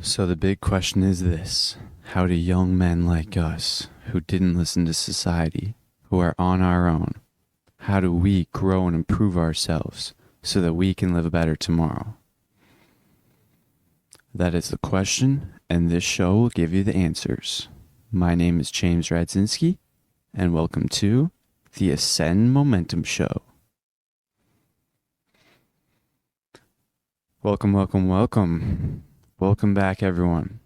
So the big question is this: how do young men like us, who didn't listen to society, who are on our own, how do we grow and improve ourselves so that we can live a better tomorrow? That is the question, and this show will give you the answers. My name is James Radzinski, and welcome to the Ascend Momentum Show. Welcome, welcome, welcome. Welcome back, everyone.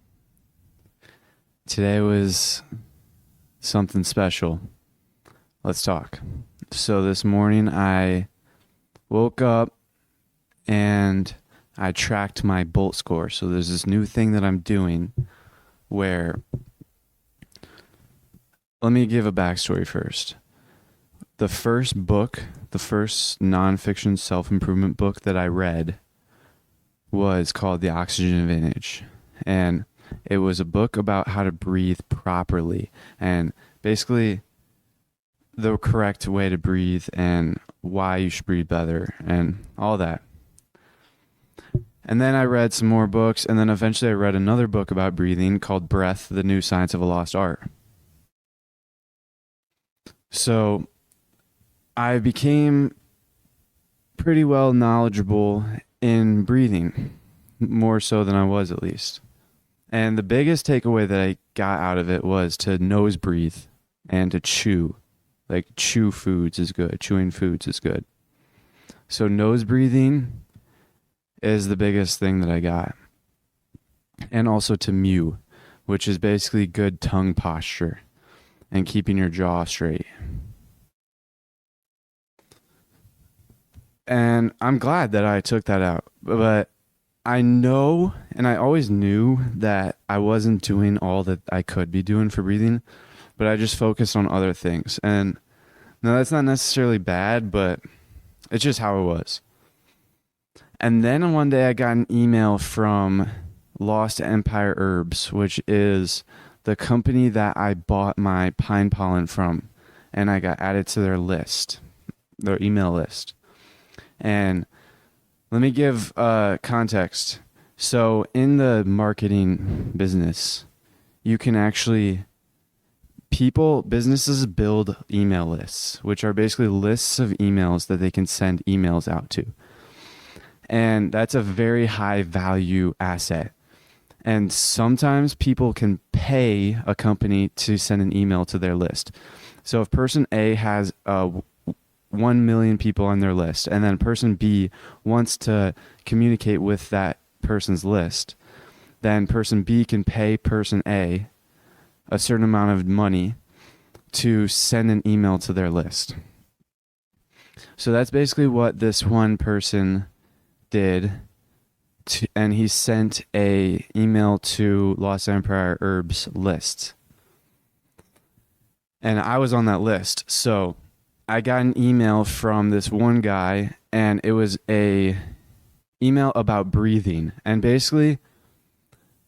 Today was something special. Let's talk. So this morning I woke up and I tracked my Bolt score. So there's this new thing that I'm doing where, let me give a backstory first. The first nonfiction self-improvement book that I read was called The Oxygen Advantage. And it was a book about how to breathe properly and basically the correct way to breathe and why you should breathe better and all that. And then I read some more books, and then eventually I read another book about breathing called Breath, The New Science of a Lost Art. So I became pretty well knowledgeable in breathing, more so than I was at least. And the biggest takeaway that I got out of it was to nose breathe and to chew. Like chewing foods is good. So nose breathing is the biggest thing that I got. And also to mew, which is basically good tongue posture and keeping your jaw straight. And I'm glad that I took that out. But I know, and I always knew that I wasn't doing all that I could be doing for breathing, but I just focused on other things. And no, that's not necessarily bad, but it's just how it was. And then one day I got an email from Lost Empire Herbs, which is the company that I bought my pine pollen from, and I got added to their list, their email list. And let me give context. So in the marketing business, you can actually, businesses build email lists, which are basically lists of emails that they can send emails out to. And that's a very high value asset. And sometimes people can pay a company to send an email to their list. So if person A has 1 million people on their list, and then person B wants to communicate with that person's list, then person B can pay person A a certain amount of money to send an email to their list. So that's basically what this one person did, and he sent a email to Lost Empire Herbs list. And I was on that list, so I got an email from this one guy, and it was a email about breathing. And basically,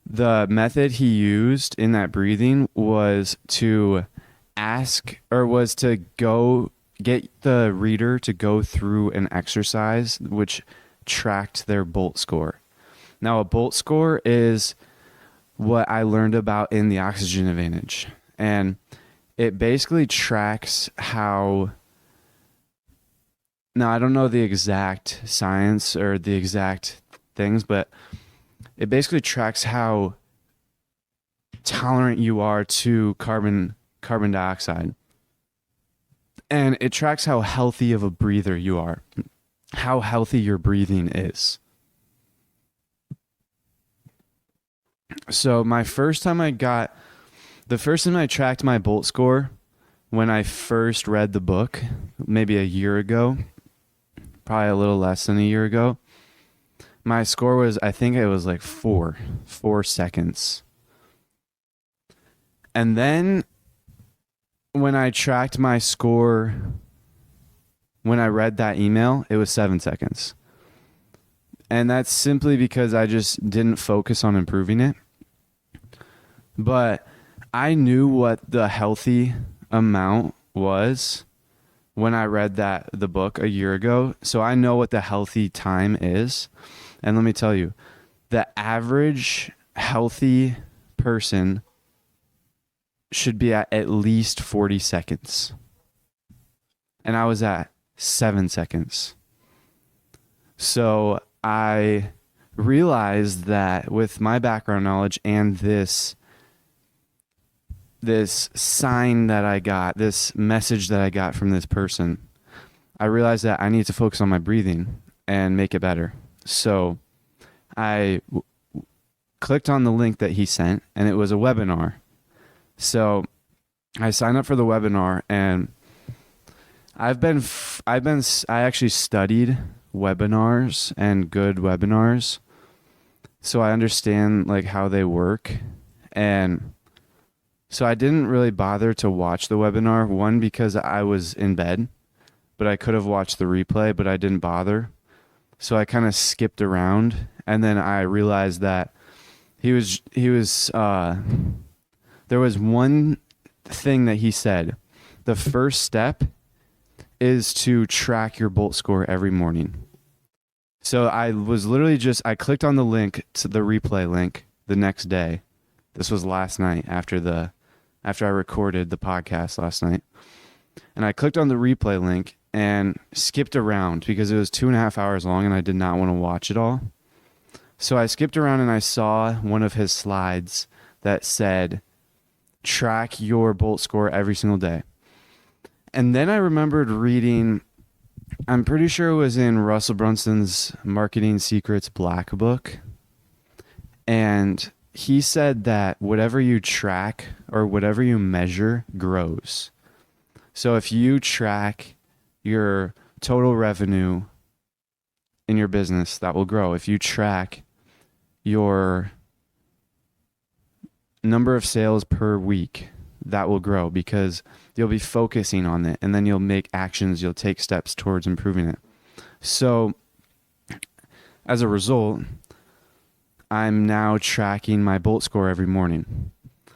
the method he used in that breathing was to go get the reader to go through an exercise which tracked their Bolt score. Now, a Bolt score is what I learned about in the Oxygen Advantage. And it basically tracks how... Now, I don't know the exact science or the exact things, but it basically tracks how tolerant you are to carbon dioxide. And it tracks how healthy of a breather you are, how healthy your breathing is. So the first time I tracked my Bolt score, when I first read the book, maybe a year ago, probably a little less than a year ago, my score was, I think it was like 4 seconds. And then when I tracked my score, when I read that email, it was 7 seconds. And that's simply because I just didn't focus on improving it. But I knew what the healthy amount was when I read the book a year ago. So I know what the healthy time is. And let me tell you, the average healthy person should be at least 40 seconds. And I was at 7 seconds. So I realized that with my background knowledge and this sign that I got, this message that I got from this person, I realized that I need to focus on my breathing and make it better. So I clicked on the link that he sent, and it was a webinar. So I signed up for the webinar, and I actually studied webinars and good webinars, so I understand like how they work. And so I didn't really bother to watch the webinar, one, because I was in bed, but I could have watched the replay, but I didn't bother. So I kind of skipped around, and then I realized that there was one thing that he said. The first step is to track your Bolt score every morning. So I was literally I clicked on the link, to the replay link, the next day. This was last night after I recorded the podcast last night. And I clicked on the replay link and skipped around because it was 2.5 hours long and I did not want to watch it all. So I skipped around and I saw one of his slides that said, track your Bolt score every single day. And then I remembered reading, I'm pretty sure it was in Russell Brunson's Marketing Secrets Black Book. And he said that whatever you track or whatever you measure grows. So if you track your total revenue in your business, that will grow. If you track your number of sales per week, that will grow because you'll be focusing on it, and then you'll make actions, you'll take steps towards improving it. So as a result, I'm now tracking my Bolt score every morning.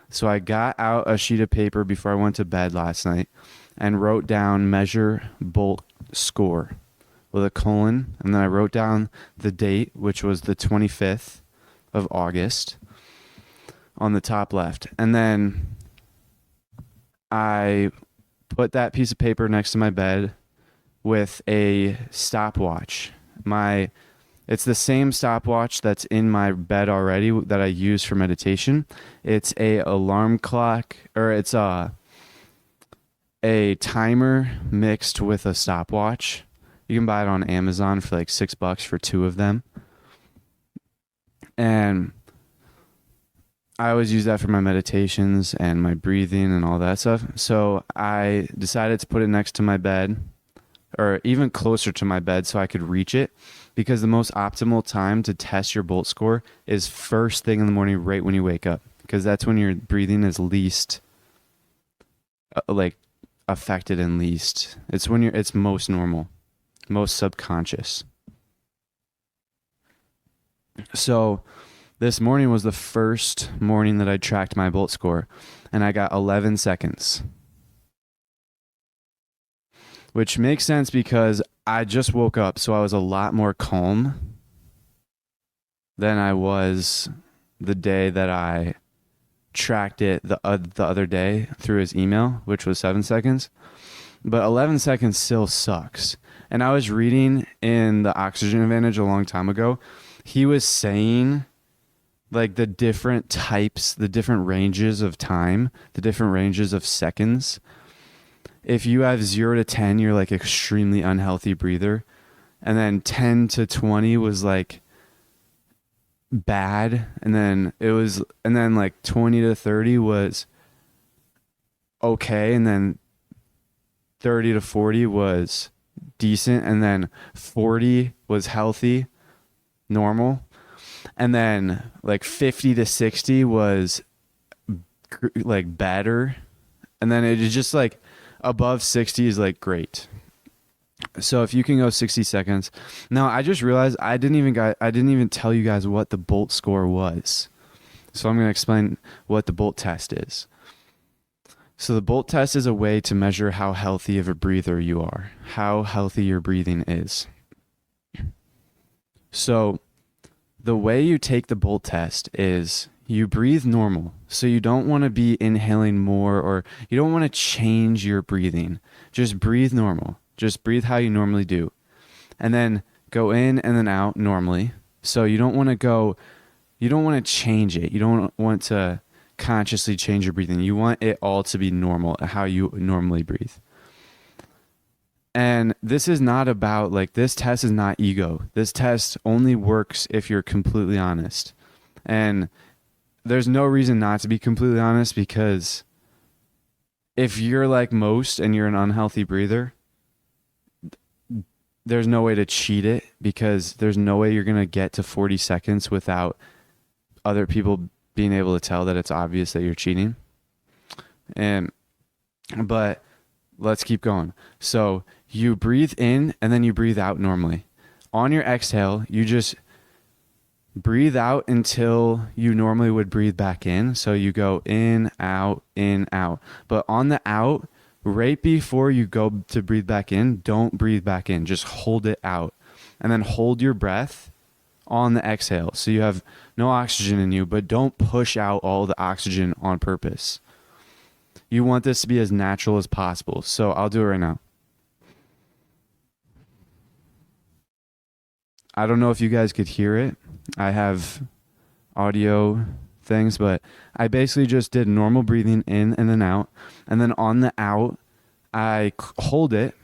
So I got out a sheet of paper before I went to bed last night and wrote down measure Bolt score with a colon. And then I wrote down the date, which was the 25th of August on the top left. And then I put that piece of paper next to my bed with a stopwatch. It's the same stopwatch that's in my bed already that I use for meditation. It's a alarm clock, or it's a timer mixed with a stopwatch. You can buy it on Amazon for like $6 for 2 of them. And I always use that for my meditations and my breathing and all that stuff. So I decided to put it next to my bed, or even closer to my bed so I could reach it, because the most optimal time to test your Bolt score is first thing in the morning, right when you wake up, because that's when your breathing is least affected and least. It's when it's most normal, most subconscious. So this morning was the first morning that I tracked my Bolt score, and I got 11 seconds. Which makes sense because I just woke up, so I was a lot more calm than I was the day that I tracked it the other day through his email, which was 7 seconds. But 11 seconds still sucks. And I was reading in the Oxygen Advantage a long time ago. He was saying like the different types, the different ranges of time, the different ranges of seconds. If you have 0 to 10, you're like extremely unhealthy breather. And then 10 to 20 was like bad. And then like 20 to 30 was okay. And then 30 to 40 was decent. And then 40 was healthy, normal. And then like 50 to 60 was like better. And then it is just like above 60 is like great. So if you can go 60 seconds. Now I just realized I didn't even tell you guys what the Bolt score was. So I'm going to explain what the Bolt test is. So the Bolt test is a way to measure how healthy of a breather you are, how healthy your breathing is. So The way you take the Bolt test is you breathe normal. So you don't want to be inhaling more, or you don't want to change your breathing. Just breathe normal. Just breathe how you normally do. And then go in and then out normally. So you don't want to change it. You don't want to consciously change your breathing. You want it all to be normal, how you normally breathe. And this is not about, like, this test is not ego. This test only works if you're completely honest. And there's no reason not to be completely honest, because if you're like most and you're an unhealthy breather, there's no way to cheat it, because there's no way you're going to get to 40 seconds without other people being able to tell that it's obvious that you're cheating. But let's keep going. So you breathe in and then you breathe out normally. On your exhale, you just breathe out until you normally would breathe back in. So you go in, out, in, out. But on the out, right before you go to breathe back in, don't breathe back in. Just hold it out. And then hold your breath on the exhale. So you have no oxygen in you, but don't push out all the oxygen on purpose. You want this to be as natural as possible. So I'll do it right now. I don't know if you guys could hear it. I have audio things, but I basically just did normal breathing in and then out. And then on the out, I hold it.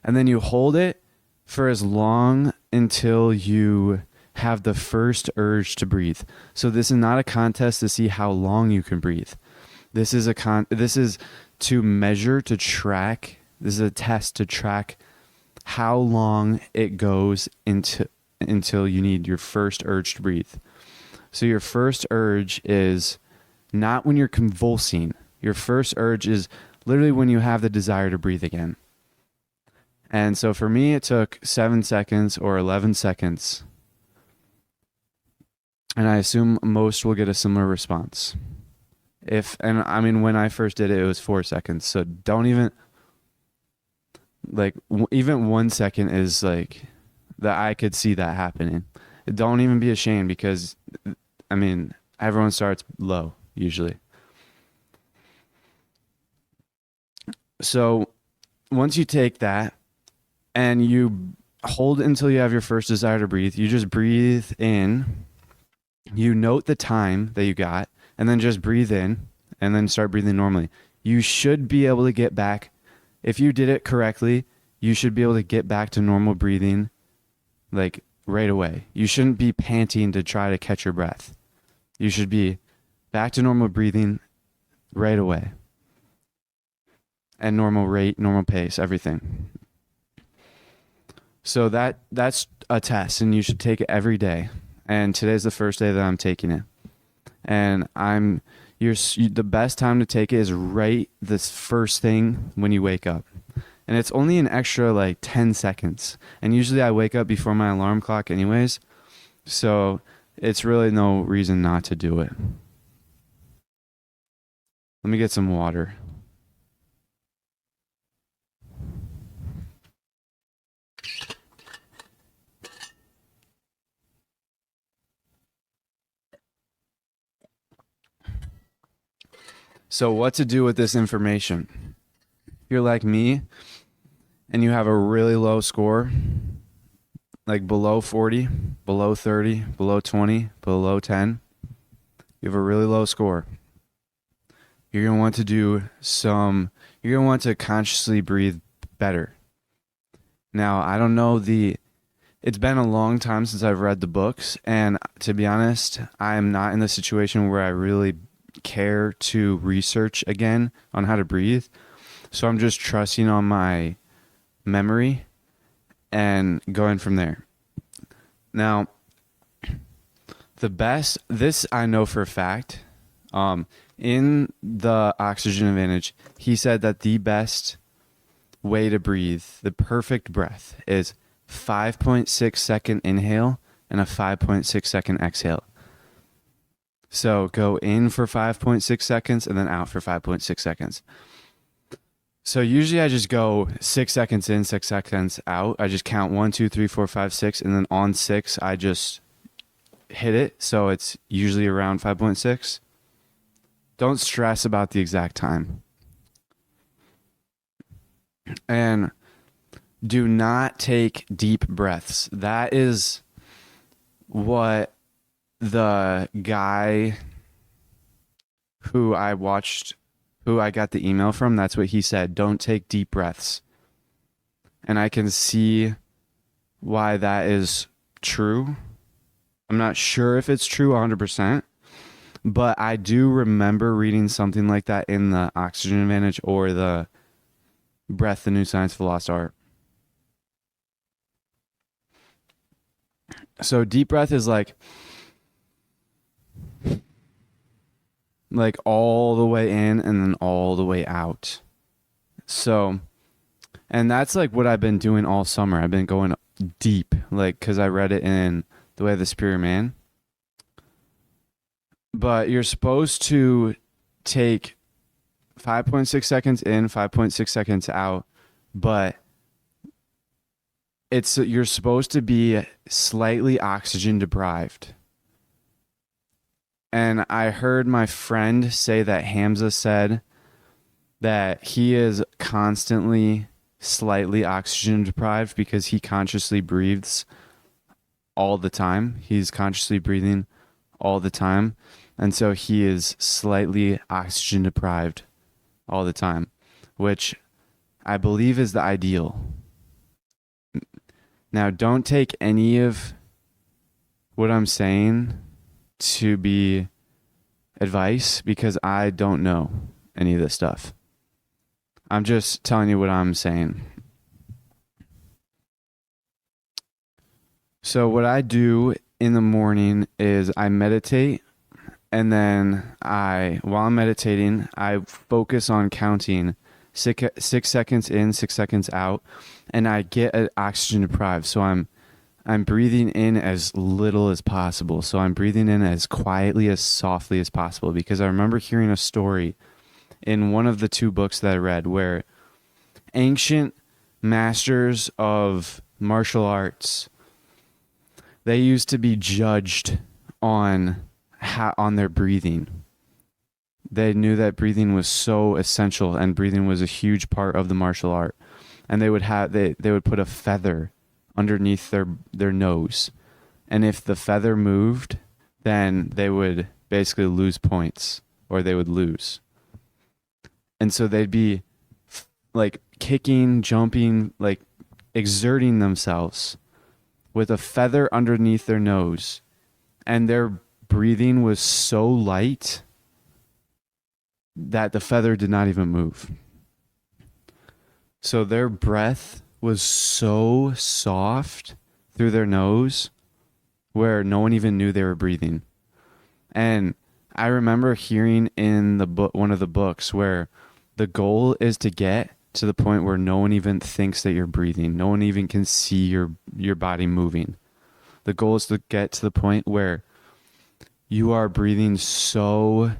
And then you hold it for as long until you have the first urge to breathe. So this is not a contest to see how long you can breathe. This is to measure, to track. This is a test to track how long it goes until you need your first urge to breathe. So your first urge is not when you're convulsing. Your first urge is literally when you have the desire to breathe again. And so for me, it took 7 seconds or 11 seconds. And I assume most will get a similar response. When I first did it, it was 4 seconds. So don't even, even 1 second is like that. I could see that happening. Don't even be ashamed, because everyone starts low usually. So once you take that and you hold until you have your first desire to breathe, you just breathe in, you note the time that you got, and then just breathe in and then start breathing normally. You should be able to get back, if you did it correctly, you should be able to get back to normal breathing like right away. You shouldn't be panting to try to catch your breath. You should be back to normal breathing right away. And normal rate, normal pace, everything. So that's a test, and you should take it every day. And today's the first day that I'm taking it. And the best time to take it is right this first thing when you wake up. And it's only an extra 10 seconds. And usually I wake up before my alarm clock anyways. So it's really no reason not to do it. Let me get some water. So what to do with this information? If you're like me and you have a really low score, like below 40, below 30, below 20, below 10, you have a really low score. You're going to want to consciously breathe better. Now, I don't know it's been a long time since I've read the books, and to be honest, I am not in the situation where I really care to research again on how to breathe. So I'm just trusting on my memory and going from there. Now, this I know for a fact, in the Oxygen Advantage, he said that the best way to breathe, the perfect breath, is 5.6 second inhale and a 5.6 second exhale. So go in for 5.6 seconds and then out for 5.6 seconds. So usually I just go 6 seconds in, 6 seconds out. I just count 1, 2, 3, 4, 5, 6. And then on 6, I just hit it. So it's usually around 5.6. Don't stress about the exact time. And do not take deep breaths. That is what the guy who I watched, who I got the email from, that's what he said. Don't take deep breaths. And I can see why that is true. I'm not sure if it's true 100%, but I do remember reading something like that in the Oxygen Advantage or the Breath, the New Science of the Lost Art. So deep breath is like all the way in and then all the way out. So, and that's like what I've been doing all summer. I've been going deep, like, because I read it in The Way of the Superior Man. But you're supposed to take 5.6 seconds in, 5.6 seconds out, but you're supposed to be slightly oxygen deprived. And I heard my friend say that Hamza said that he is constantly slightly oxygen deprived because he consciously breathes all the time. He's consciously breathing all the time. And so he is slightly oxygen deprived all the time, which I believe is the ideal. Now, don't take any of what I'm saying to be advice because I don't know any of this stuff. I'm just telling you what I'm saying. So what I do in the morning is I meditate, and then while I'm meditating, I focus on counting 6 seconds in, 6 seconds out, and I get oxygen deprived. So I'm breathing in as little as possible. So I'm breathing in as quietly, as softly as possible, because I remember hearing a story in one of the 2 books that I read where ancient masters of martial arts, they used to be judged on their breathing. They knew that breathing was so essential, and breathing was a huge part of the martial art. And they would put a feather underneath their nose, and if the feather moved, then they would basically lose points, or they would lose. And so they'd be like kicking, jumping, like exerting themselves with a feather underneath their nose, and their breathing was so light that the feather did not even move. So their breath was so soft through their nose where no one even knew they were breathing. And I remember hearing in the book, one of the books, where the goal is to get to the point where no one even thinks that you're breathing. No one even can see your body moving. The goal is to get to the point where you are breathing so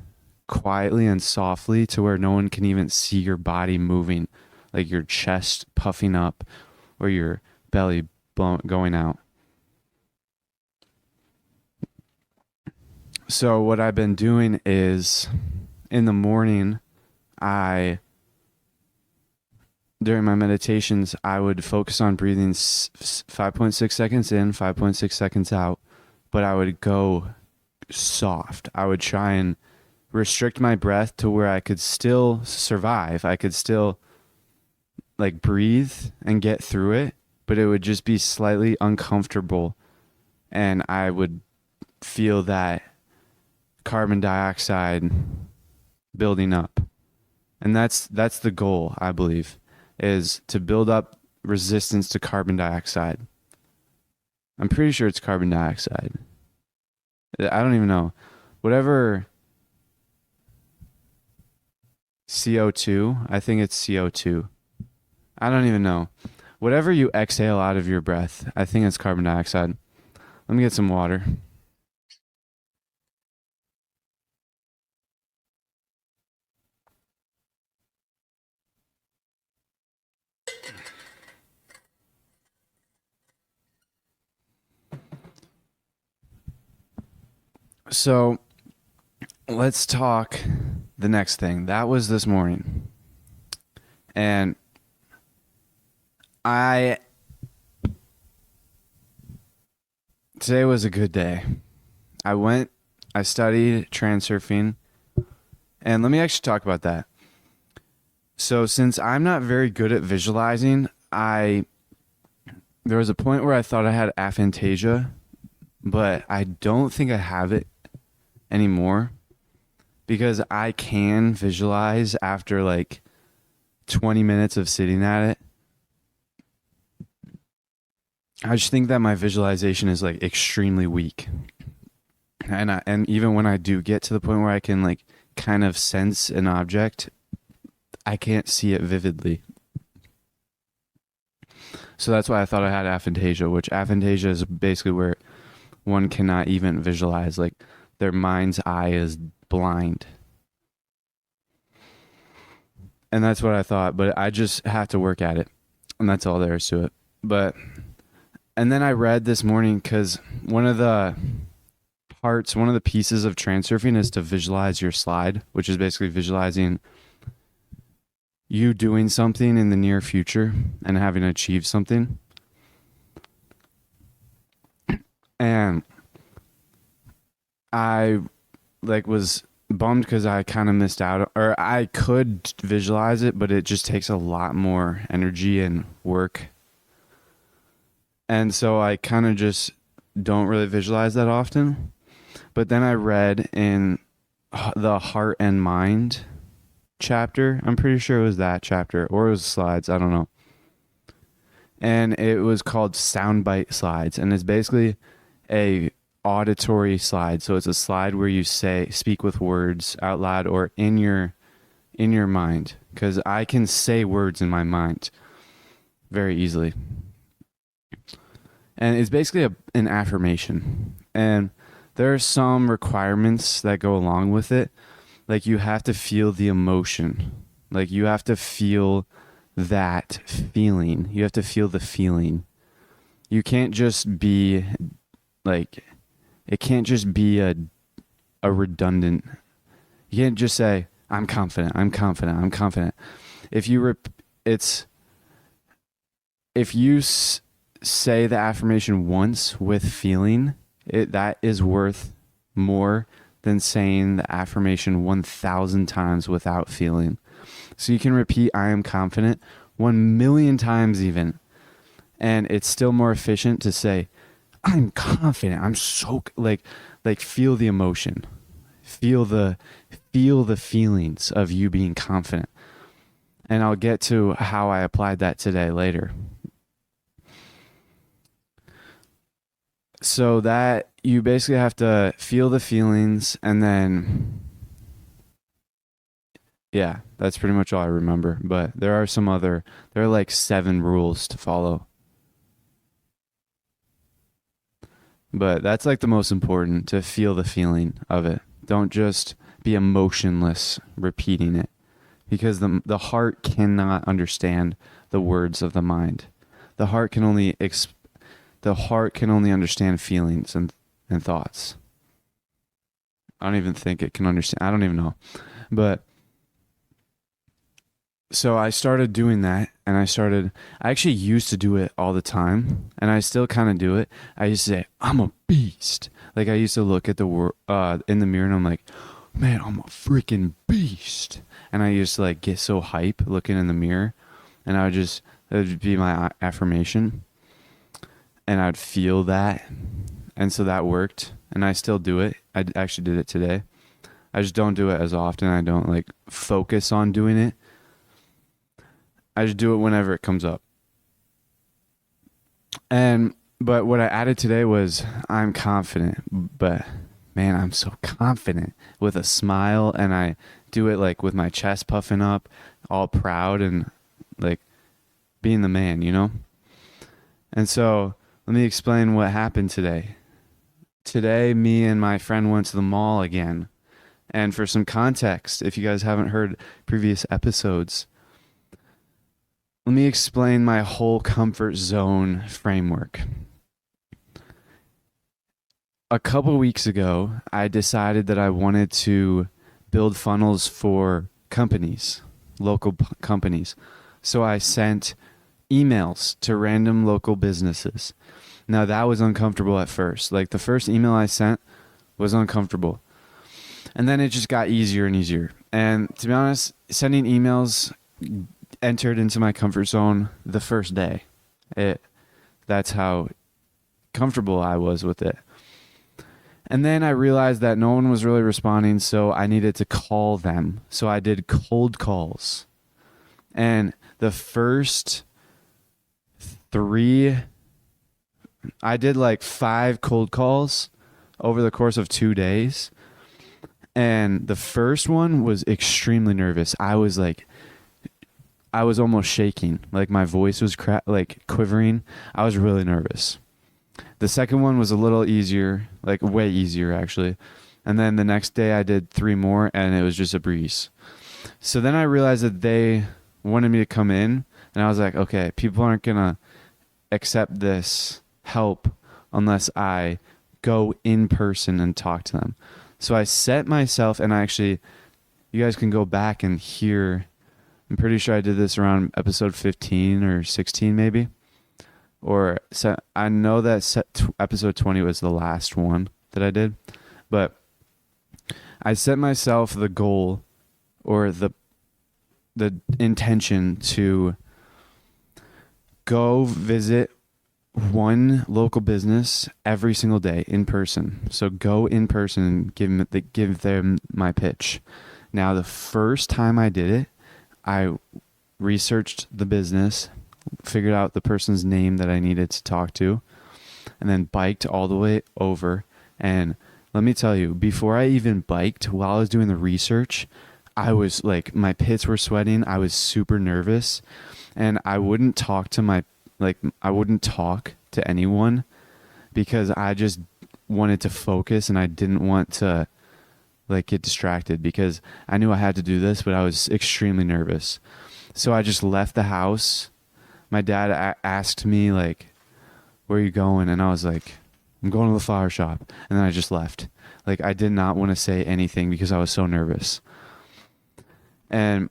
quietly and softly to where no one can even see your body moving, like your chest puffing up or your belly going out. So what I've been doing is in the morning, during my meditations, I would focus on breathing 5.6 seconds in, 5.6 seconds out, but I would go soft. I would try and restrict my breath to where I could still survive. I could still like breathe and get through it, but it would just be slightly uncomfortable, and I would feel that carbon dioxide building up. And that's the goal, I believe, is to build up resistance to carbon dioxide. I'm pretty sure it's carbon dioxide. I don't even know. Whatever CO2, I think it's CO2. I don't even know. Whatever you exhale out of your breath, I think it's carbon dioxide. Let me get some water. So let's talk the next thing. That was this morning. And today was a good day. I studied transurfing, and let me actually talk about that. So since I'm not very good at visualizing, there was a point where I thought I had aphantasia, but I don't think I have it anymore because I can visualize after like 20 minutes of sitting at it. I just think that my visualization is like extremely weak. And even when I do get to the point where I can like kind of sense an object, I can't see it vividly. So that's why I thought I had aphantasia, which aphantasia is basically where one cannot even visualize, like their mind's eye is blind. And that's what I thought, but I just have to work at it. And that's all there is to it. And then I read this morning because one of the pieces of transurfing is to visualize your slide, which is basically visualizing you doing something in the near future and having achieved something. And I was bummed because I kind of missed out, or I could visualize it, but it just takes a lot more energy and work. And so I kind of just don't really visualize that often. But then I read in the Heart and Mind chapter. I'm pretty sure it was that chapter, or it was slides. I don't know. And it was called Soundbite Slides. And it's basically a auditory slide. So it's a slide where you speak with words out loud or in your mind. Because I can say words in my mind very easily. And it's basically an affirmation. And there are some requirements that go along with it. Like you have to feel the emotion. Like you have to feel that feeling. You have to feel the feeling. You can't just be like, it can't just be a redundant. You can't just say, I'm confident, I'm confident, I'm confident. If you say the affirmation once with feeling, that is worth more than saying the affirmation 1,000 times without feeling. So you can repeat I am confident 1,000,000 times even, and it's still more efficient to say I'm confident. I'm so like feel the emotion. Feel the feelings of you being confident. And I'll get to how I applied that today later. So that you basically have to feel the feelings, and then yeah, that's pretty much all I remember. But there are like 7 rules to follow. But that's like the most important, to feel the feeling of it. Don't just be emotionless repeating it, because the heart cannot understand the words of the mind. The heart can only understand feelings and thoughts. I don't even think it can understand. I don't even know. But so I started doing that, and I actually used to do it all the time, and I still kind of do it. I used to say, I'm a beast. Like I used to look at in the mirror, and I'm like, man, I'm a freaking beast. And I used to like get so hype looking in the mirror, and that would be my affirmation. And I'd feel that. And so that worked. And I still do it. I actually did it today. I just don't do it as often. I don't like focus on doing it. I just do it whenever it comes up. But what I added today was I'm confident. But man, I'm so confident, with a smile. And I do it like with my chest puffing up, all proud and like being the man, you know? And so let me explain what happened today. Today, me and my friend went to the mall again. And for some context, if you guys haven't heard previous episodes, let me explain my whole comfort zone framework. a couple weeks ago, I decided that I wanted to build funnels for companies, local companies. So I sent emails to random local businesses. Now that was uncomfortable at first. Like the first email I sent was uncomfortable. And then it just got easier and easier. And to be honest, sending emails entered into my comfort zone the first day. That's how comfortable I was with it. And then I realized that no one was really responding, so I needed to call them. So I did cold calls. And the first three, I did like 5 cold calls over the course of 2 days. And the first one was extremely nervous. I was almost shaking. Like my voice was like quivering. I was really nervous. The second one was a little easier, like way easier actually. And then the next day I did 3 more and it was just a breeze. So then I realized that they wanted me to come in and I was like, okay, people aren't going to accept this help unless I go in person and talk to them. So I set myself, and you guys can go back and hear, I'm pretty sure I did this around episode 15 or 16 maybe. I know that episode 20 was the last one that I did, but I set myself the goal or the intention to go visit one local business every single day in person. So go in person and give them my pitch. Now, the first time I did it, I researched the business, figured out the person's name that I needed to talk to, and then biked all the way over. And let me tell you, before I even biked, while I was doing the research, I was like, my pits were sweating. I was super nervous, and I wouldn't talk to anyone because I just wanted to focus and I didn't want to like get distracted because I knew I had to do this, but I was extremely nervous. So I just left the house. My dad asked me like, where are you going? And I was like, I'm going to the flower shop. And then I just left. Like I did not want to say anything because I was so nervous. And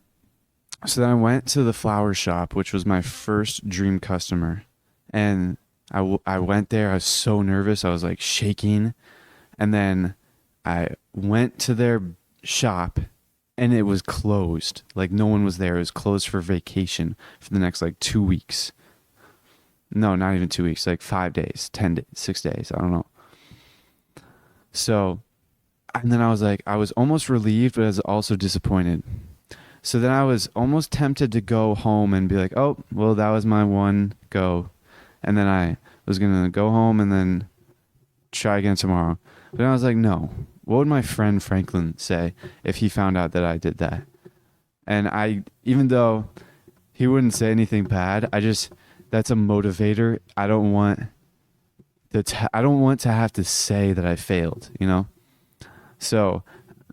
so then I went to the flower shop, which was my first dream customer. And I went there. I was so nervous. I was like shaking. And then I went to their shop and it was closed. Like no one was there. It was closed for vacation for the next like 2 weeks. No, not even 2 weeks, like 5 days, 10 days, 6 days. I don't know. So, and then I was almost relieved, but I was also disappointed. So then I was almost tempted to go home and be like, oh, well, that was my one go. And then I was going to go home and then try again tomorrow. But then I was like, no. What would my friend Franklin say if he found out that I did that? And even though he wouldn't say anything bad, that's a motivator. I don't want to have to say that I failed, you know? So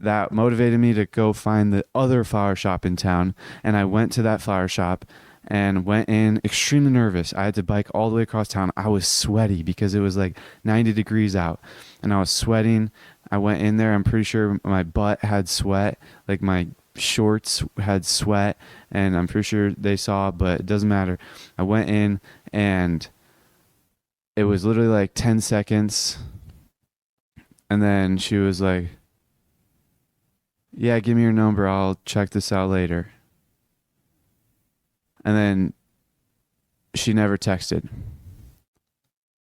that motivated me to go find the other flower shop in town. And I went to that flower shop and went in extremely nervous. I had to bike all the way across town. I was sweaty because it was like 90 degrees out and I was sweating. I went in there. I'm pretty sure my butt had sweat, like my shorts had sweat, and I'm pretty sure they saw, but it doesn't matter. I went in and it was literally like 10 seconds. And then she was like, yeah, give me your number. I'll check this out later. And then she never texted,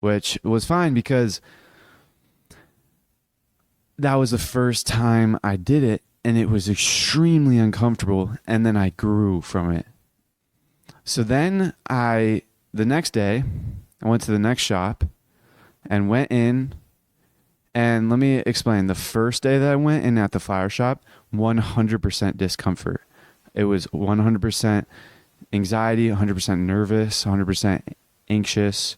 which was fine because that was the first time I did it and it was extremely uncomfortable. And then I grew from it. So then the next day, I went to the next shop and went in. And let me explain. The first day that I went in at the flower shop, 100% discomfort. It was 100% anxiety, 100% nervous, 100% anxious,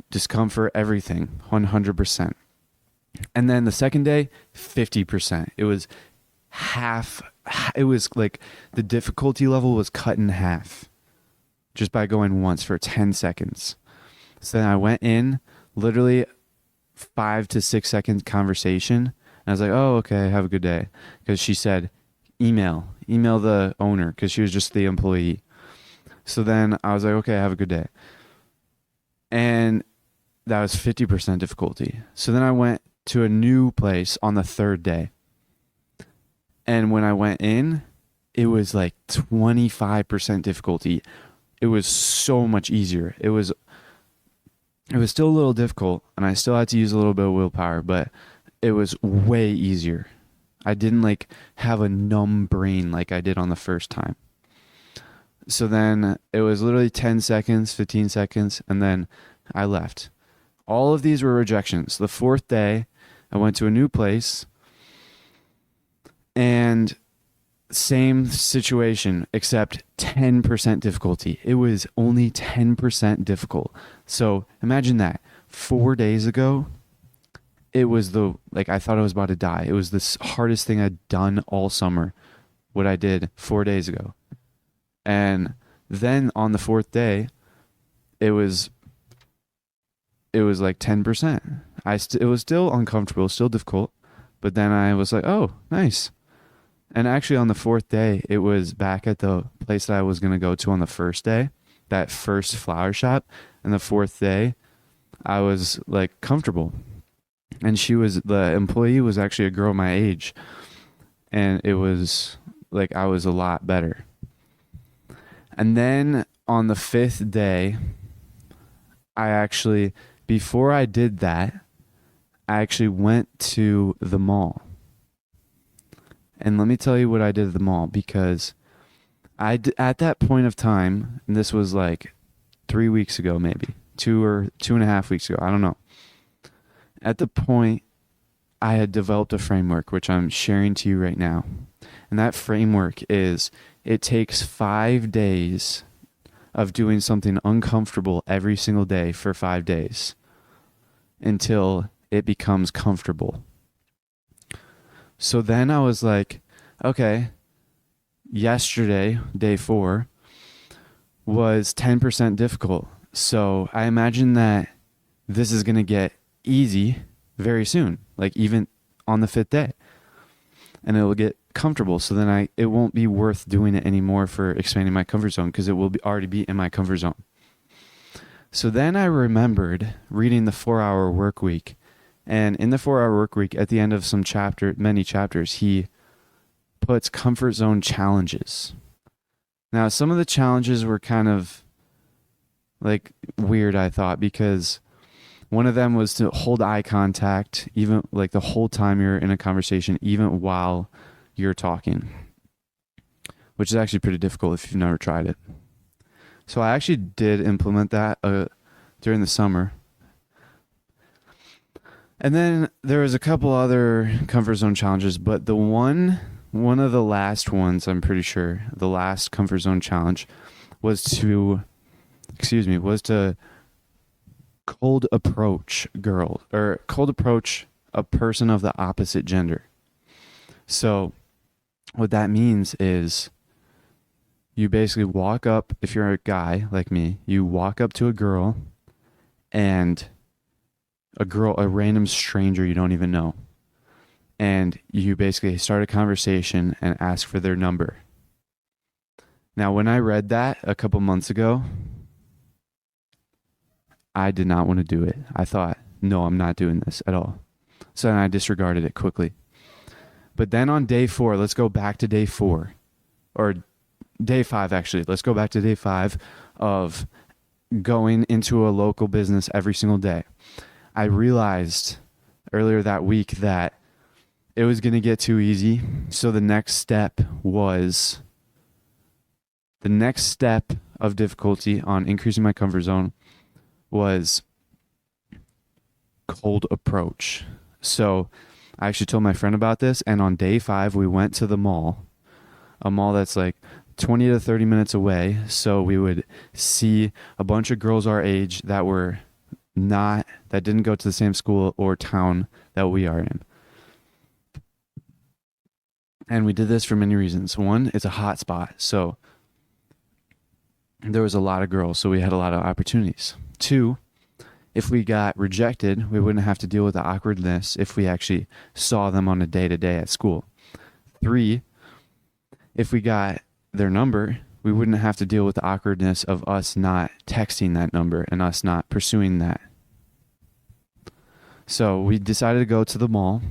discomfort, everything, 100%. And then the second day, 50%. It was half. It was like the difficulty level was cut in half just by going once for 10 seconds. So then I went in literally 5 to 6 second conversation. And I was like, oh, okay, have a good day. Because she said, email the owner, because she was just the employee. So then I was like, okay, have a good day. And that was 50% difficulty. So then I went to a new place on the third day. And when I went in, it was like 25% difficulty. It was so much easier. It was still a little difficult, and I still had to use a little bit of willpower, but it was way easier. I didn't like have a numb brain like I did on the first time. So then it was literally 10 seconds, 15 seconds, and then I left. All of these were rejections. The fourth day, I went to a new place, and same situation, except 10% difficulty. It was only 10% difficult. So imagine that. 4 days ago, it was I thought I was about to die. It was the hardest thing I'd done all summer, what I did 4 days ago. And then on the fourth day, it was like 10%. It was still uncomfortable, still difficult, but then I was like, oh, nice. And actually on the fourth day, it was back at the place that I was going to go to on the first day, that first flower shop. And the fourth day, I was like comfortable. And the employee was actually a girl my age. And it was like, I was a lot better. And then on the fifth day, before I did that, I actually went to the mall. And let me tell you what I did at the mall, because at that point of time, and this was like 3 weeks ago, maybe 2.5 weeks ago, I don't know. At the point, I had developed a framework, which I'm sharing to you right now. And that framework is, it takes 5 days of doing something uncomfortable every single day for 5 days until it becomes comfortable. So then I was like, okay, yesterday, day 4, was 10% difficult. So I imagine that this is going to get easy very soon, like even on the 5th day. And it will get comfortable. So then it won't be worth doing it anymore for expanding my comfort zone, because it will already be in my comfort zone. So then I remembered reading the 4-Hour Work Week. And in the 4-Hour Work Week, at the end of many chapters, he puts comfort zone challenges. Now, some of the challenges were kind of like weird, I thought, because one of them was to hold eye contact, even like the whole time you're in a conversation, even while you're talking, which is actually pretty difficult if you've never tried it. So I actually did implement that during the summer. And then there was a couple other comfort zone challenges, but one of the last ones, I'm pretty sure, the last comfort zone challenge was to cold approach a person of the opposite gender. So what that means is, you basically walk up, if you're a guy like me, you walk up to a girl, and a random stranger you don't even know, and you basically start a conversation and ask for their number. Now, when I read that a couple months ago, I did not want to do it. I thought, no, I'm not doing this at all. So then I disregarded it quickly. But then on day 4, let's go back to day 4, or day 5, actually. Let's go back to day 5 of going into a local business every single day. I realized earlier that week that it was going to get too easy. So the next step of difficulty on increasing my comfort zone was cold approach. So I actually told my friend about this, and on day 5, we went to the mall, a mall that's like 20 to 30 minutes away. So we would see a bunch of girls our age that didn't go to the same school or town that we are in. And we did this for many reasons. One, it's a hot spot, so there was a lot of girls, so we had a lot of opportunities. 2, If we got rejected, we wouldn't have to deal with the awkwardness if we actually saw them on a day-to-day at school. 3, if we got their number, we wouldn't have to deal with the awkwardness of us not texting that number and us not pursuing that. So we decided to go to the mall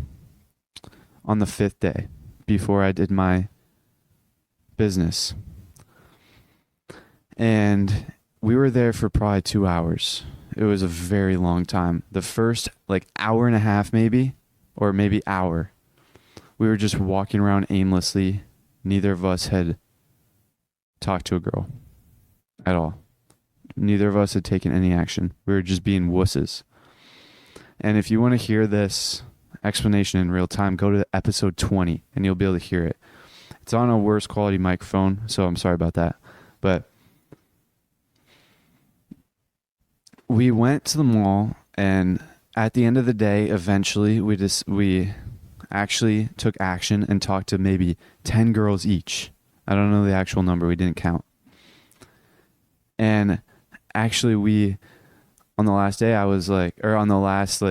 on the 5th day before I did my business. And we were there for probably 2 hours. It was a very long time. The first hour and a half maybe, or maybe hour, we were just walking around aimlessly. Neither of us had talked to a girl at all. Neither of us had taken any action. We were just being wusses. And if you want to hear this explanation in real time, go to episode 20 and you'll be able to hear it. It's on a worse quality microphone, so I'm sorry about that. But we went to the mall, and at the end of the day, eventually we actually took action and talked to maybe 10 girls each. I don't know the actual number. We didn't count. And actually on the last day, on the last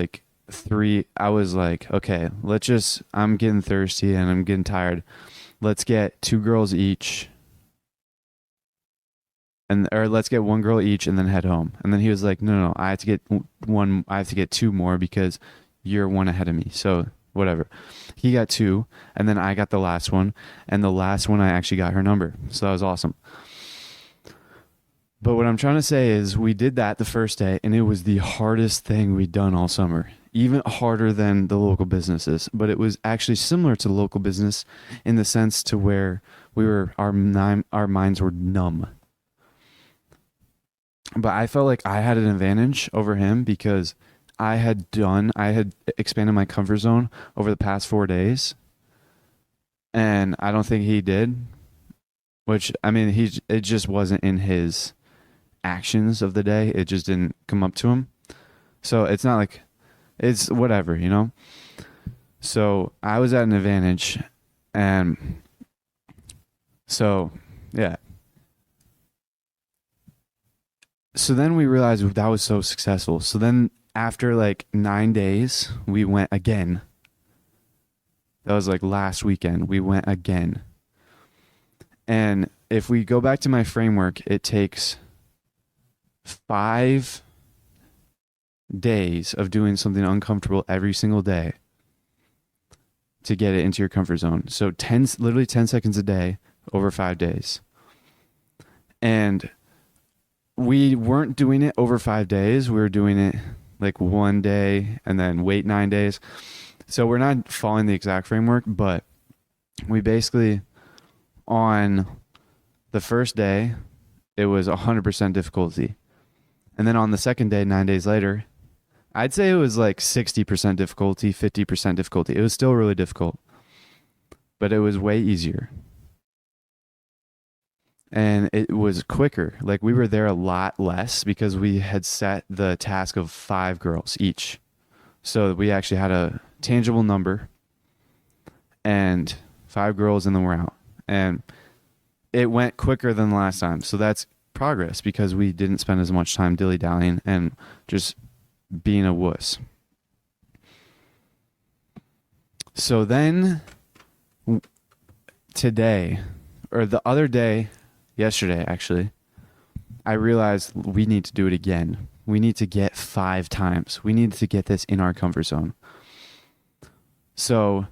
3, I was like, okay, I'm getting thirsty and I'm getting tired. Let's get 2 girls each. Or let's get 1 girl each and then head home. And then he was like, no, I have to get 2 more because you're 1 ahead of me. So whatever. He got 2 and then I got the last one. And the last one, I actually got her number. So that was awesome. But what I'm trying to say is we did that the first day and it was the hardest thing we'd done all summer. Even harder than the local businesses. But it was actually similar to local business in the sense to where our minds were numb. But I felt like I had an advantage over him because I had expanded my comfort zone over the past 4 days. And I don't think he did. Which, I mean, it just wasn't in his actions of the day. It just didn't come up to him. So it's not like, it's whatever, you know? So I was at an advantage. And so, yeah. So then we realized that was so successful. So then after 9 days, we went again. That was last weekend. We went again. And if we go back to my framework, it takes 5 days of doing something uncomfortable every single day to get it into your comfort zone. So literally 10 seconds a day over 5 days. And we weren't doing it over 5 days. We were doing it 1 day and then wait 9 days. So we're not following the exact framework, but we basically, on the first day, it was 100% difficulty. And then on the second day, 9 days later, I'd say it was 60% difficulty, 50% difficulty. It was still really difficult, but it was way easier. And it was quicker. We were there a lot less because we had set the task of 5 girls each. So we actually had a tangible number and 5 girls and then we're out. And it went quicker than the last time. So that's progress because we didn't spend as much time dilly-dallying and just being a wuss. So then today, or the other day, yesterday, actually, I realized we need to do it again. We need to get 5 times. We need to get this in our comfort zone. So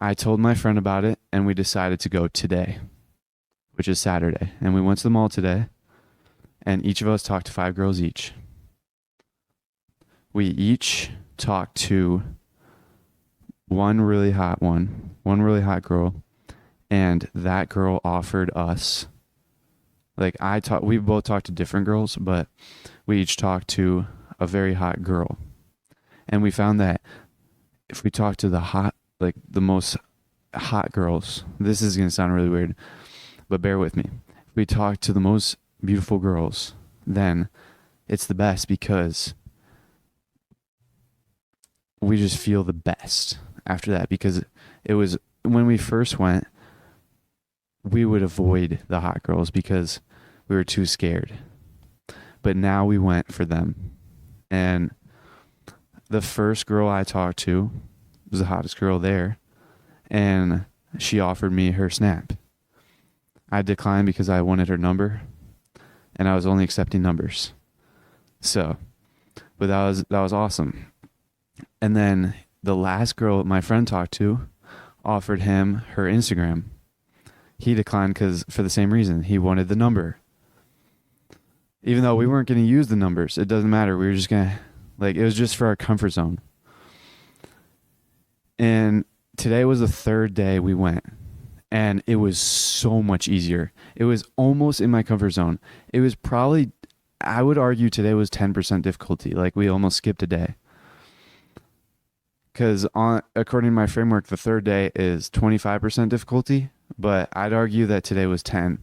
I told my friend about it, and we decided to go today, which is Saturday. And we went to the mall today, and each of us talked to 5 girls each. We each talked to one really hot girl, and that girl offered us, we both talked to different girls, but we each talked to a very hot girl. And we found that if we talk to the most hot girls, this is going to sound really weird, but bear with me. If we talk to the most beautiful girls, then it's the best because we just feel the best after that. Because it was, when we first went, we would avoid the hot girls because we were too scared. But now we went for them. And the first girl I talked to was the hottest girl there, and she offered me her Snap. I declined because I wanted her number, and I was only accepting numbers. So, but that was awesome. And then the last girl my friend talked to offered him her Instagram. He declined because for the same reason. He wanted the number. Even though we weren't going to use the numbers, it doesn't matter. We were just going to, it was just for our comfort zone. And today was the third day we went, and it was so much easier. It was almost in my comfort zone. It was probably, I would argue today was 10% difficulty. Like, we almost skipped a day. Because according to my framework, the third day is 25% difficulty, but I'd argue that today was 10.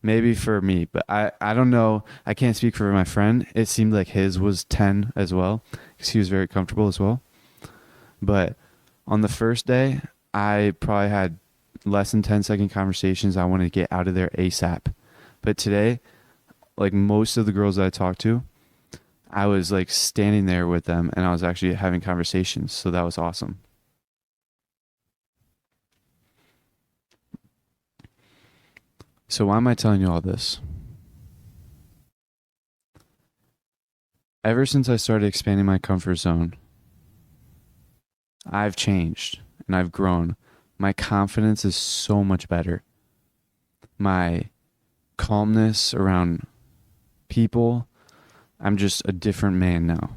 Maybe for me, but I don't know. I can't speak for my friend. It seemed like his was 10 as well, because he was very comfortable as well. But on the first day, I probably had less than 10-second conversations. I wanted to get out of there ASAP. But today, like most of the girls that I talked to, I was like standing there with them, and I was actually having conversations. So that was awesome. So why am I telling you all this? Ever since I started expanding my comfort zone, I've changed and I've grown. My confidence is so much better. My calmness around people, I'm just a different man now.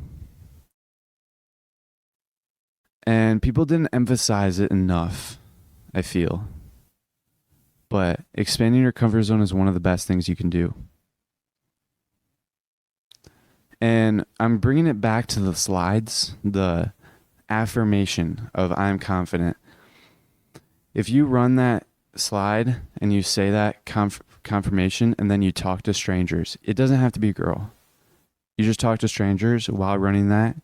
And people didn't emphasize it enough, I feel. But expanding your comfort zone is one of the best things you can do. And I'm bringing it back to the slides, the affirmation of I'm confident. If you run that slide and you say that confirmation and then you talk to strangers, it doesn't have to be a girl. You just talk to strangers while running that.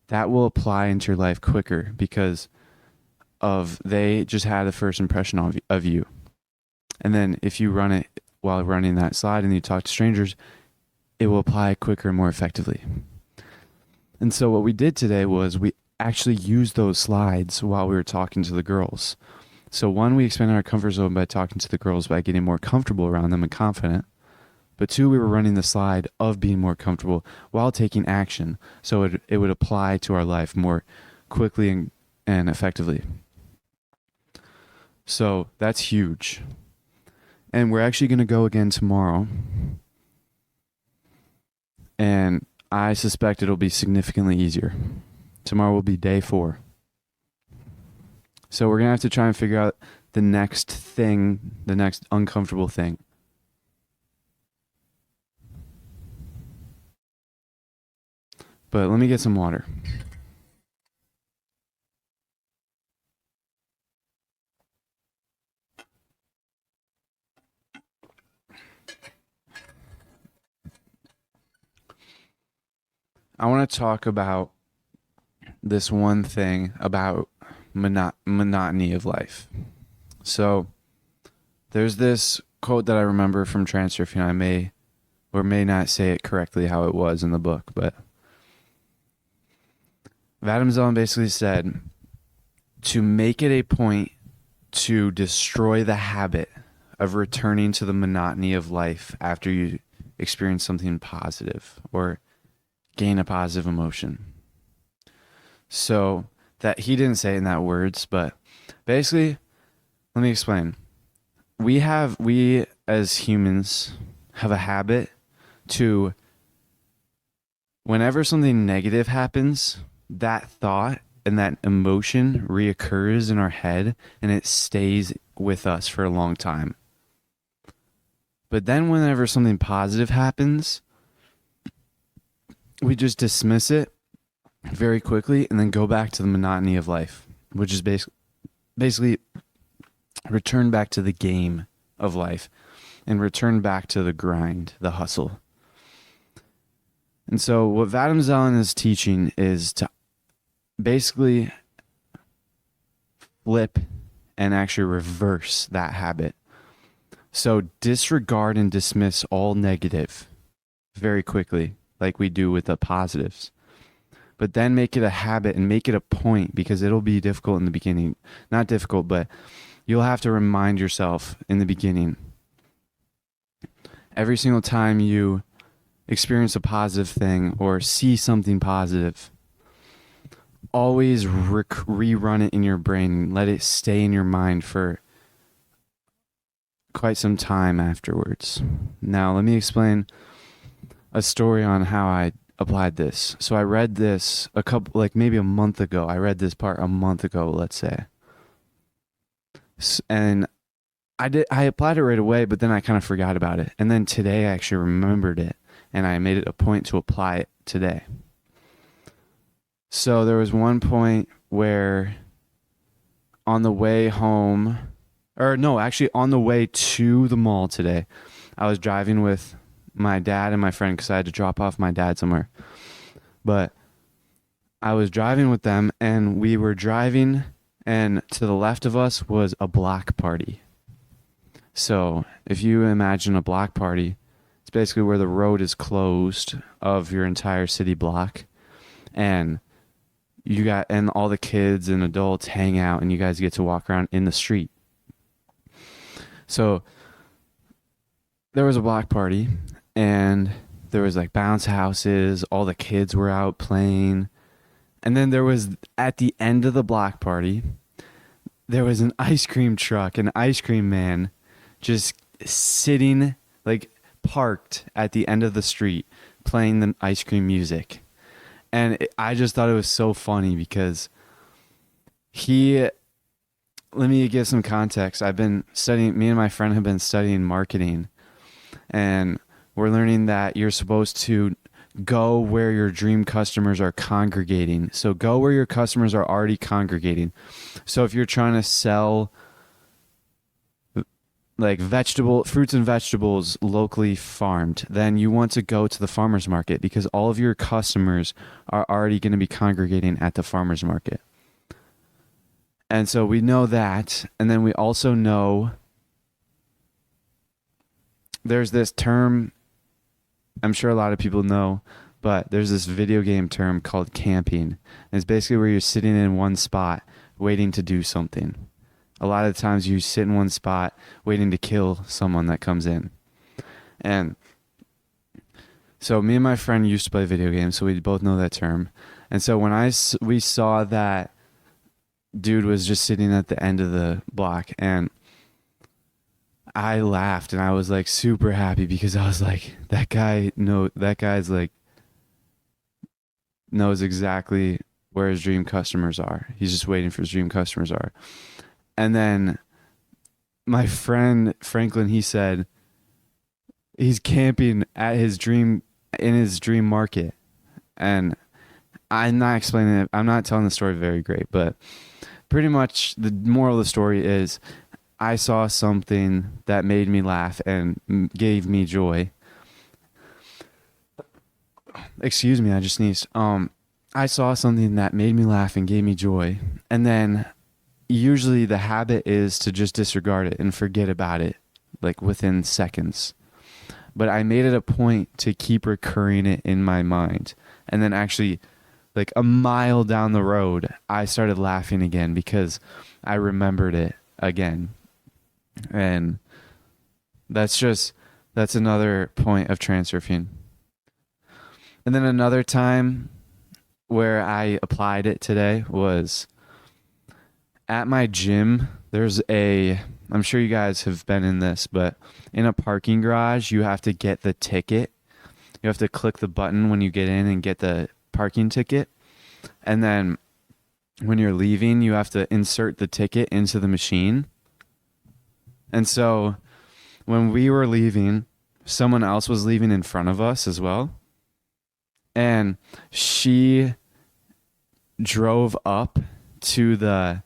That will apply into your life quicker because they just had the first impression of you. And then if you run it while running that slide and you talk to strangers, it will apply quicker and more effectively. And so what we did today was we actually used those slides while we were talking to the girls. So one, we expanded our comfort zone by talking to the girls by getting more comfortable around them and confident. But two, we were running the slide of being more comfortable while taking action. So it would apply to our life more quickly and effectively. So that's huge. And we're actually going to go again tomorrow. And I suspect it'll be significantly easier. Tomorrow will be day 4. So we're going to have to try and figure out the next thing, the next uncomfortable thing. But let me get some water. I want to talk about this one thing about monotony of life. So there's this quote that I remember from Transurfing. I may or may not say it correctly how it was in the book, but Vadim Zeland basically said to make it a point to destroy the habit of returning to the monotony of life after you experience something positive or gain a positive emotion. So that he didn't say it in that words, but basically, let me explain. We as humans have a habit to, whenever something negative happens, that thought and that emotion reoccurs in our head and it stays with us for a long time. But then whenever something positive happens, we just dismiss it very quickly and then go back to the monotony of life, which is basically return back to the game of life and return back to the grind, the hustle. And so what Vadim Zeland is teaching is to basically flip and actually reverse that habit. So disregard and dismiss all negative very quickly. like we do with the positives. But then make it a habit and make it a point, because it'll be difficult in the beginning. Not difficult, but you'll have to remind yourself in the beginning. Every single time you experience a positive thing or see something positive, always rerun it in your brain. Let it stay in your mind for quite some time afterwards. Now, let me explain a story on how I applied this. So I read this maybe a month ago. I read this part a month ago, let's say. And I applied it right away, but then I kind of forgot about it. And then today I actually remembered it, and I made it a point to apply it today. So there was one point where on the way home, on the way to the mall today, I was driving with my dad and my friend because I had to drop off my dad somewhere. But I was driving with them, and we were driving, and to the left of us was a block party. So if you imagine a block party, it's basically where the road is closed of your entire city block, and all the kids and adults hang out, and you guys get to walk around in the street. So there was a block party, and there was like bounce houses. All the kids were out playing. And then there was, at the end of the block party, there was an ice cream truck, an ice cream man just sitting, like parked at the end of the street playing the ice cream music. And I just thought it was so funny because let me give some context. Me and my friend have been studying marketing, and we're learning that you're supposed to go where your dream customers are congregating. So go where your customers are already congregating. So if you're trying to sell like fruits and vegetables locally farmed, then you want to go to the farmer's market because all of your customers are already going to be congregating at the farmer's market. And so we know that. And then we also know there's this term, I'm sure a lot of people know, but there's this video game term called camping. And it's basically where you're sitting in one spot waiting to do something. A lot of times you sit in one spot waiting to kill someone that comes in. And so me and my friend used to play video games, so we both know that term. And so when we saw that dude was just sitting at the end of the block, and I laughed, and I was like super happy because I was like, that guy's like knows exactly where his dream customers are. He's just waiting for his dream customers are. And then my friend Franklin, he said he's camping in his dream market. And I'm not explaining it. I'm not telling the story very great, but pretty much the moral of the story is I saw something that made me laugh and gave me joy. Excuse me, I just sneezed. I saw something that made me laugh and gave me joy. And then usually the habit is to just disregard it and forget about it like within seconds. But I made it a point to keep recurring it in my mind. And then actually like a mile down the road, I started laughing again because I remembered it again. And that's another point of transurfing. And then another time where I applied it today was at my gym. I'm sure you guys have been in this, but in a parking garage, you have to get the ticket. You have to click the button when you get in and get the parking ticket. And then when you're leaving, you have to insert the ticket into the machine. And so when we were leaving, someone else was leaving in front of us as well. And she drove up to the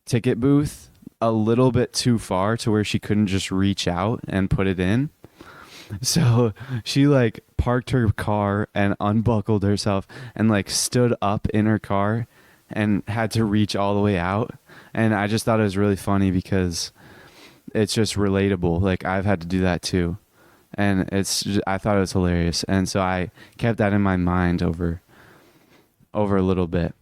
ticket booth a little bit too far to where she couldn't just reach out and put it in. So she like parked her car and unbuckled herself and like stood up in her car and had to reach all the way out. And I just thought it was really funny because it's just relatable. Like I've had to do that too. And I thought it was hilarious. And so I kept that in my mind over a little bit.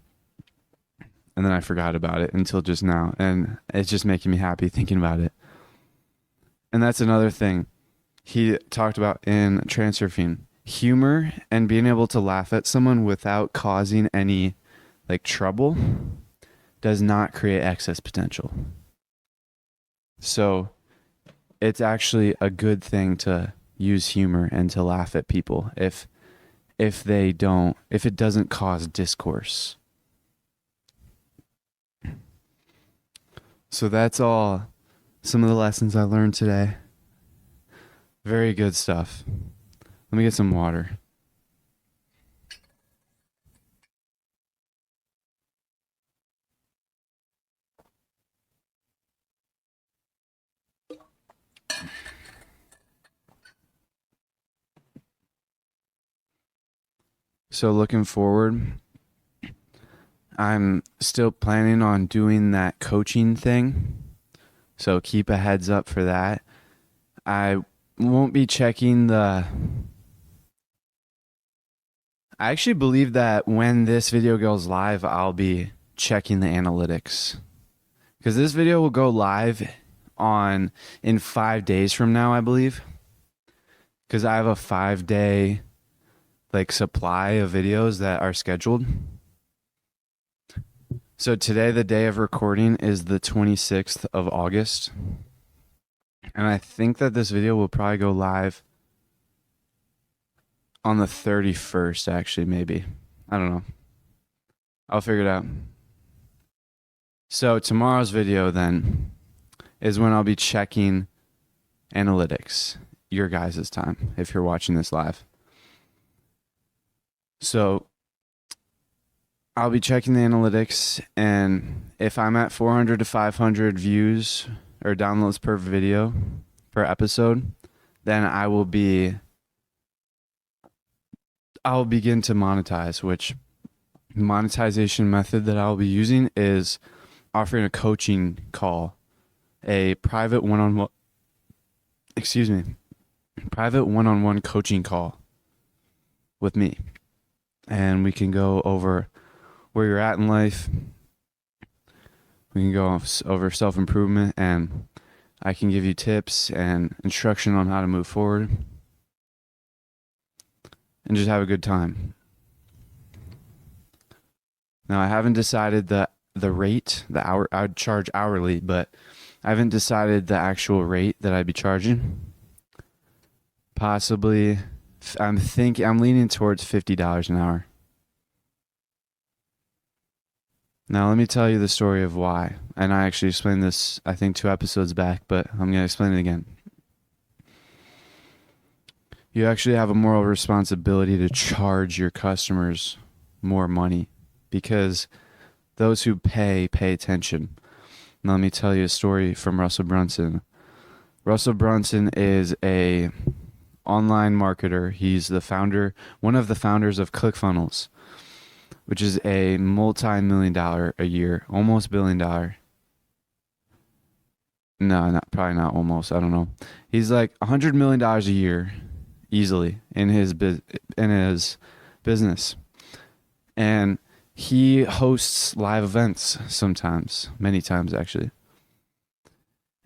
And then I forgot about it until just now. And it's just making me happy thinking about it. And that's another thing he talked about in Transurfing. Humor and being able to laugh at someone without causing any like trouble does not create excess potential. So it's actually a good thing to use humor and to laugh at people if it doesn't cause discourse. So that's all some of the lessons I learned today. Very good stuff. Let me get some water. So looking forward, I'm still planning on doing that coaching thing. So keep a heads up for that. I won't be checking I actually believe that when this video goes live, I'll be checking the analytics. Because this video will go live in 5 days from now, I believe. Because I have a 5-day supply of videos that are scheduled. So today, the day of recording, is the 26th of August. And I think that this video will probably go live on the 31st, actually, maybe. I don't know. I'll figure it out. So tomorrow's video then is when I'll be checking analytics, your guys' time, if you're watching this live. So I'll be checking the analytics, and if I'm at 400 to 500 views or downloads per video, per episode, then I'll begin to monetize, which monetization method that I'll be using is offering a coaching call, a private one-on-one coaching call with me. And we can go over where you're at in life. We can go over self-improvement, and I can give you tips and instruction on how to move forward and just have a good time. Now, I haven't decided the rate, the hour. I'd charge hourly, but I haven't decided the actual rate that I'd be charging. Possibly, I'm leaning towards $50 an hour. Now, let me tell you the story of why. And I actually explained this, I think, 2 episodes back, but I'm going to explain it again. You actually have a moral responsibility to charge your customers more money, because those who pay attention. Now, let me tell you a story from Russell Brunson. Russell Brunson is a online marketer. He's one of the founders of ClickFunnels, which is a multi-million-dollar a year, almost $1 billion. No, probably not almost. I don't know. He's like $100 million a year, easily, in his business, and he hosts live events sometimes, many times actually.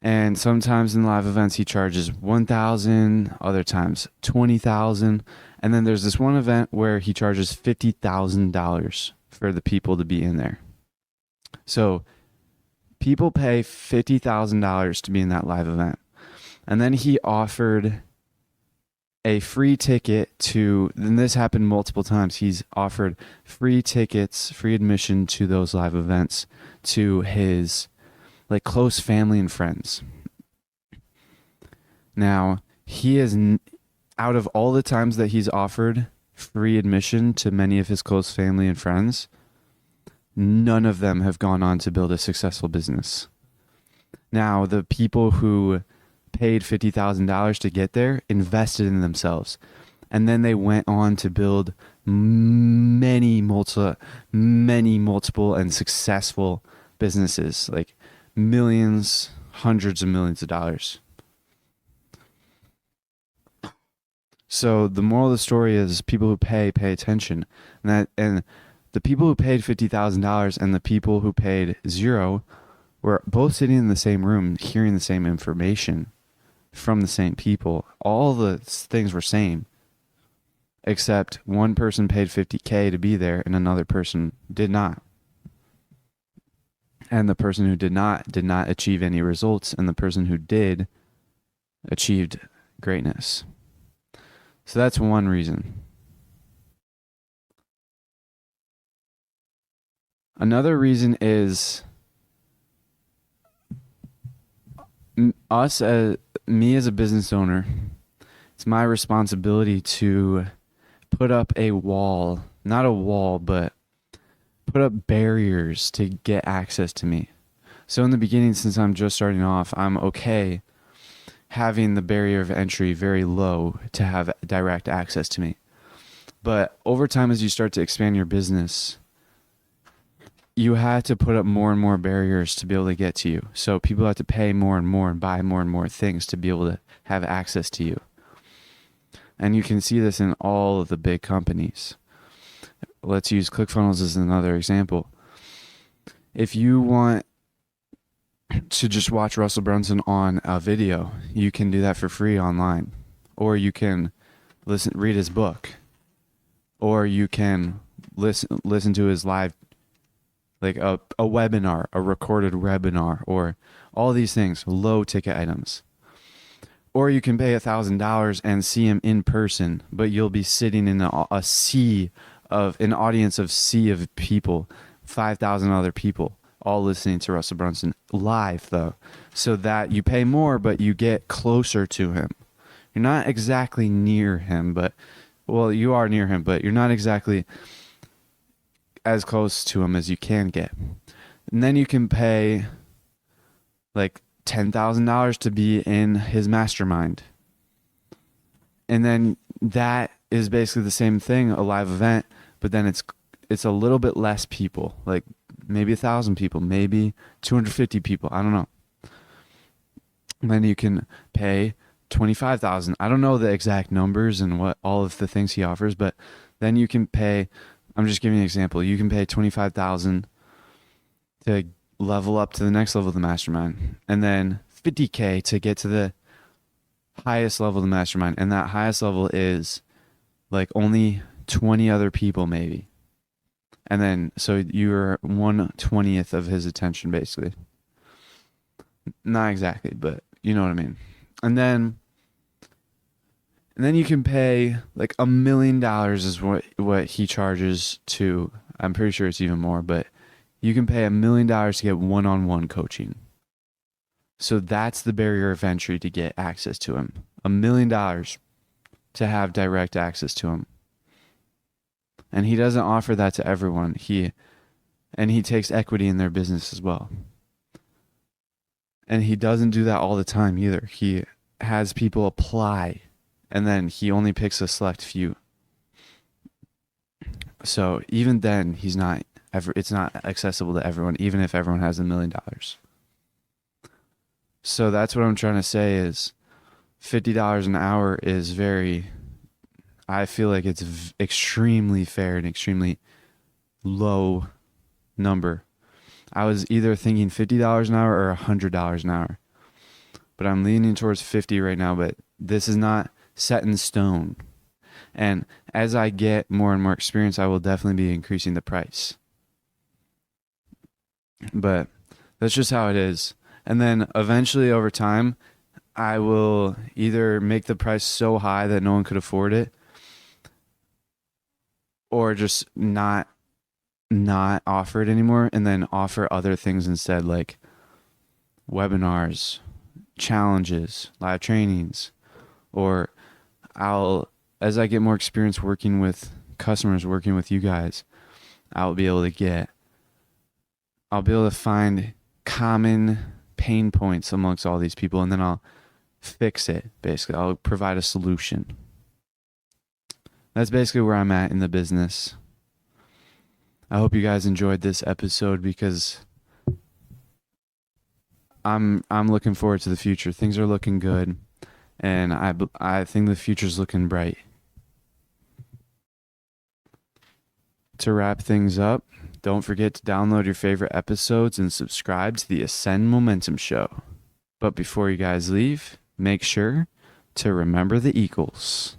And sometimes in live events he charges $1,000, other times $20,000, and then there's this one event where he charges $50,000 for the people to be in there. So people pay $50,000 to be in that live event. And then he offered a free ticket and this happened multiple times. He's offered free tickets, free admission to those live events to his close family and friends. Now, out of all the times that he's offered free admission to many of his close family and friends, none of them have gone on to build a successful business. Now, the people who paid $50,000 to get there invested in themselves, and then they went on to build many multiple and successful businesses, like millions, hundreds of millions of dollars. So the moral of the story is people who pay attention. And the people who paid $50,000 and the people who paid zero were both sitting in the same room hearing the same information from the same people. All the things were same, except one person paid 50K to be there and another person did not. And the person who did not achieve any results, and the person who did achieved greatness. So that's one reason. Another reason is me as a business owner. It's my responsibility to put up a wall, not a wall, but put up barriers to get access to me. So in the beginning, since I'm just starting off, I'm okay having the barrier of entry very low to have direct access to me. But over time, as you start to expand your business, you have to put up more and more barriers to be able to get to you. So people have to pay more and buy more and more things to be able to have access to you. And you can see this in all of the big companies. Let's use ClickFunnels as another example. If you want to just watch Russell Brunson on a video, you can do that for free online. Or you can read his book. Or you can listen to his live, like a webinar, a recorded webinar, or all these things, low ticket items. Or you can pay $1,000 and see him in person, but you'll be sitting in an audience of people, 5,000 other people, all listening to Russell Brunson live, though, so that you pay more, but you get closer to him. You're not exactly near him, well, you are near him, but you're not exactly as close to him as you can get. And then you can pay like $10,000 to be in his mastermind. And then that is basically the same thing, a live event, but then it's a little bit less people, like maybe 1,000 people, maybe 250 people. I don't know. And then you can pay 25,000. I don't know the exact numbers and what all of the things he offers, but then you can pay, I'm just giving you an example. You can pay 25,000 to level up to the next level of the mastermind, and then 50K to get to the highest level of the mastermind. And that highest level is like only 20 other people maybe. And then, so you're 1/20th of his attention, basically. Not exactly, but you know what I mean. And then you can pay like $1 million is what he charges to, I'm pretty sure it's even more, but you can pay $1 million to get one-on-one coaching. So that's the barrier of entry to get access to him. $1 million to have direct access to him. And he doesn't offer that to everyone. He takes equity in their business as well. And he doesn't do that all the time either. He has people apply, and then he only picks a select few. So even then, it's not accessible to everyone, even if everyone has $1 million. So that's what I'm trying to say is $50 an hour is I feel like it's extremely fair and extremely low number. I was either thinking $50 an hour or $100 an hour, but I'm leaning towards 50 right now, but this is not set in stone. And as I get more and more experience, I will definitely be increasing the price. But that's just how it is. And then eventually over time, I will either make the price so high that no one could afford it, or just not offer it anymore, and then offer other things instead, like webinars, challenges, live trainings, or as I get more experience working with customers, working with you guys, I'll be able to find common pain points amongst all these people, and then I'll fix it. Basically, I'll provide a solution. That's basically where I'm at in the business. I hope you guys enjoyed this episode, because I'm looking forward to the future. Things are looking good, And I think the future's looking bright. To wrap things up, don't forget to download your favorite episodes and subscribe to the Ascend Momentum Show. But before you guys leave, make sure to remember the Eagles.